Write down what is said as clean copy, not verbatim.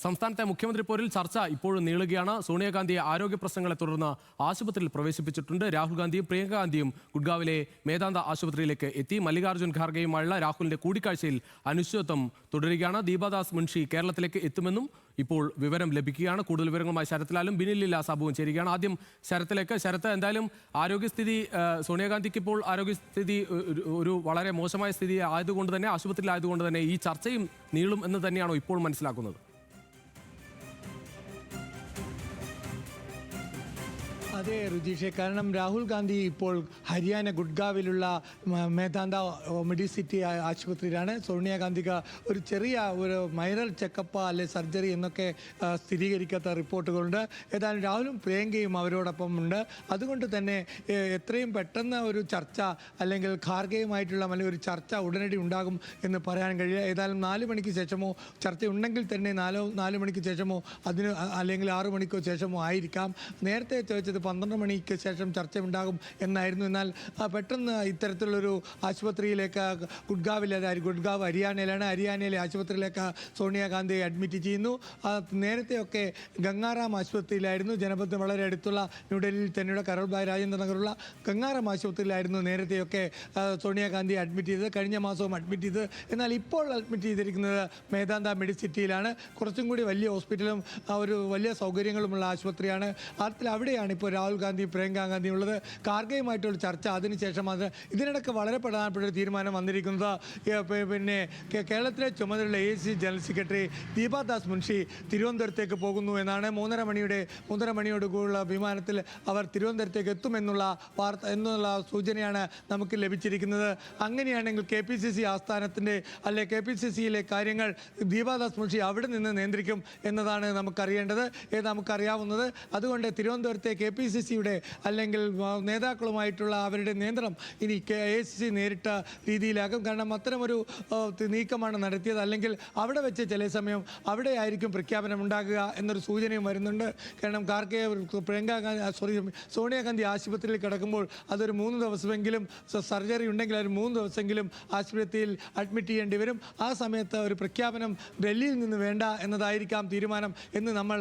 സംസ്ഥാനത്തെ മുഖ്യമന്ത്രി പോരിൽ ചർച്ച ഇപ്പോഴും നീളുകയാണ്. സോണിയാഗാന്ധിയെ ആരോഗ്യ പ്രശ്നങ്ങളെ തുടർന്ന് ആശുപത്രിയിൽ പ്രവേശിപ്പിച്ചിട്ടുണ്ട്. രാഹുൽ ഗാന്ധിയും പ്രിയങ്ക ഗാന്ധിയും ഗുഡ്ഗാവിലെ മേദാന്ത ആശുപത്രിയിലേക്ക് എത്തി. മല്ലികാർജ്ജുൻ ഖാർഗെയുമായുള്ള രാഹുലിന്റെ കൂടിക്കാഴ്ചയിൽ അനിശ്ചിതത്വം തുടരുകയാണ്. ദീപാദാസ് മുൻഷി കേരളത്തിലേക്ക് എത്തുമെന്നും ഇപ്പോൾ വിവരം ലഭിക്കുകയാണ്. കൂടുതൽ വിവരങ്ങളുമായി ശരത്ലാലും ബിനിലില്ല സാബുവും ചേരുകയാണ്. ആദ്യം ശരത്തിലേക്ക്. ശരത്ത്, എന്തായാലും ആരോഗ്യസ്ഥിതി സോണിയാഗാന്ധിക്ക് ഇപ്പോൾ ആരോഗ്യസ്ഥിതി ഒരു വളരെ മോശമായ സ്ഥിതി ആയതുകൊണ്ട് തന്നെ, ആശുപത്രിയിലായതുകൊണ്ട് തന്നെ ഈ ചർച്ചയും നീളും എന്ന് തന്നെയാണോ ഇപ്പോൾ മനസ്സിലാക്കുന്നത്? അതെ രുചീഷെ, കാരണം രാഹുൽ ഗാന്ധി ഇപ്പോൾ ഹരിയാന ഗുഡ്ഗാവിലുള്ള മേദാന്ത മെഡിസിറ്റി ആശുപത്രിയിലാണ്. സോണിയാഗാന്ധിക്ക് ഒരു ചെറിയ മൈനർ ചെക്കപ്പ് അല്ലെ സർജറി എന്നൊക്കെ സ്ഥിരീകരിക്കാത്ത റിപ്പോർട്ടുകളുണ്ട്. ഏതായാലും രാഹുലും പ്രിയങ്കയും അവരോടൊപ്പം ഉണ്ട്. അതുകൊണ്ട് തന്നെ എത്രയും പെട്ടെന്ന് ഒരു ചർച്ച അല്ലെങ്കിൽ ഖാർഗെയുമായിട്ടുള്ള ഒരു ചർച്ച ഉടനടി ഉണ്ടാകും എന്ന് പറയാൻ കഴിയില്ല. ഏതായാലും 4 മണിക്ക് ശേഷമോ ചർച്ച ഉണ്ടെങ്കിൽ തന്നെ 4 മണിക്ക് ശേഷമോ അതിന് അല്ലെങ്കിൽ 6 മണിക്കോ ശേഷമോ ആയിരിക്കാം. നേരത്തെ ചോദിച്ചത് 12 മണിക്ക് ശേഷം ചർച്ച ഉണ്ടാകും എന്നായിരുന്നു. എന്നാൽ പെട്ടെന്ന് ഇത്തരത്തിലുള്ളൊരു ആശുപത്രിയിലേക്ക് ഗുഡ്ഗാവ് ഹരിയാനയിലാണ്. ഹരിയാനയിലെ ആശുപത്രിയിലേക്ക് സോണിയാഗാന്ധിയെ അഡ്മിറ്റ് ചെയ്യുന്നു. നേരത്തെയൊക്കെ ഗംഗാറാം ആശുപത്രിയിലായിരുന്നു. ജനപഥത്തിന് വളരെ അടുത്തുള്ള ന്യൂഡൽഹിയിൽ തന്നെയുള്ള കരോൾബായ് രാജേന്ദ്ര നഗറുള്ള ഗംഗാറാം ആശുപത്രിയിലായിരുന്നു നേരത്തെയൊക്കെ സോണിയാഗാന്ധി അഡ്മിറ്റ് ചെയ്തത്. കഴിഞ്ഞ മാസവും അഡ്മിറ്റ് ചെയ്തത്. എന്നാൽ ഇപ്പോൾ അഡ്മിറ്റ് ചെയ്തിരിക്കുന്നത് മേദാന്ത മെഡിസിറ്റിയിലാണ്. കുറച്ചും കൂടി വലിയ ഹോസ്പിറ്റലും ഒരു വലിയ സൗകര്യങ്ങളുമുള്ള ആശുപത്രിയാണ്. അവിടെയാണ് ഇപ്പോൾ രാഹുൽ ഗാന്ധി പ്രിയങ്ക ഗാന്ധി ഉള്ളത്. ഖാർഗെയുമായിട്ടുള്ള ചർച്ച അതിനുശേഷം ഇതിനിടയ്ക്ക് വളരെ പ്രധാനപ്പെട്ട ഒരു തീരുമാനം വന്നിരിക്കുന്നത് പിന്നെ കേരളത്തിലെ ചുമതലയുള്ള AICC general secretary Deepa Das Munshi തിരുവനന്തപുരത്തേക്ക് പോകുന്നു എന്നാണ്. 3:30 മണിയോടുകൂടിയുള്ള വിമാനത്തിൽ അവർ തിരുവനന്തപുരത്തേക്ക് എത്തുമെന്നുള്ള സൂചനയാണ് നമുക്ക് ലഭിച്ചിരിക്കുന്നത്. അങ്ങനെയാണെങ്കിൽ KPCC ആസ്ഥാനത്തിൻ്റെ അല്ലെ KPCCയിലെ കാര്യങ്ങൾ ദീപാദാസ് മുൻഷി അവിടെ നിന്ന് നിയന്ത്രിക്കും എന്നതാണ് നമുക്കറിയാവുന്നത്. അതുകൊണ്ട് തിരുവനന്തപുരത്തെ KPCCയുടെ അല്ലെങ്കിൽ നേതാക്കളുമായിട്ടുള്ള അവരുടെ നിയന്ത്രണം ഇനി AICC നേരിട്ട രീതിയിലാകും. കാരണം അത്തരമൊരു നീക്കമാണ് നടത്തിയത്. അല്ലെങ്കിൽ അവിടെ വെച്ച് ചില സമയം അവിടെ ആയിരിക്കും പ്രഖ്യാപനം ഉണ്ടാകുക എന്നൊരു സൂചനയും വരുന്നുണ്ട്. കാരണം സോണിയാഗാന്ധി ആശുപത്രിയിൽ കിടക്കുമ്പോൾ അതൊരു 3 ദിവസമെങ്കിലും സർജറി ഉണ്ടെങ്കിൽ അത് 3 ദിവസമെങ്കിലും ആശുപത്രിയിൽ അഡ്മിറ്റ് ചെയ്യേണ്ടി വരും. ആ സമയത്ത് ഒരു പ്രഖ്യാപനം ഡൽഹിയിൽ നിന്ന് വേണ്ട എന്നതായിരിക്കാം തീരുമാനം എന്ന് നമ്മൾ